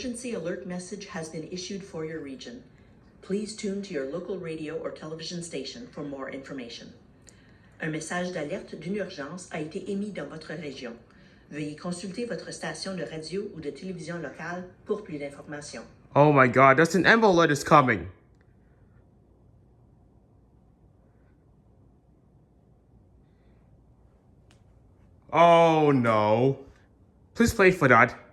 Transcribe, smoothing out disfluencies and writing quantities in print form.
emergency alert message has been issued for your region. Please tune to your local radio or television station for more information. Un message d'alerte d'une urgence a été émis dans votre région. Veuillez consulter votre station de radio ou de télévision locale pour plus d'informations. Oh my god, there's an Amber Alert is coming. Oh no. Please wait for that.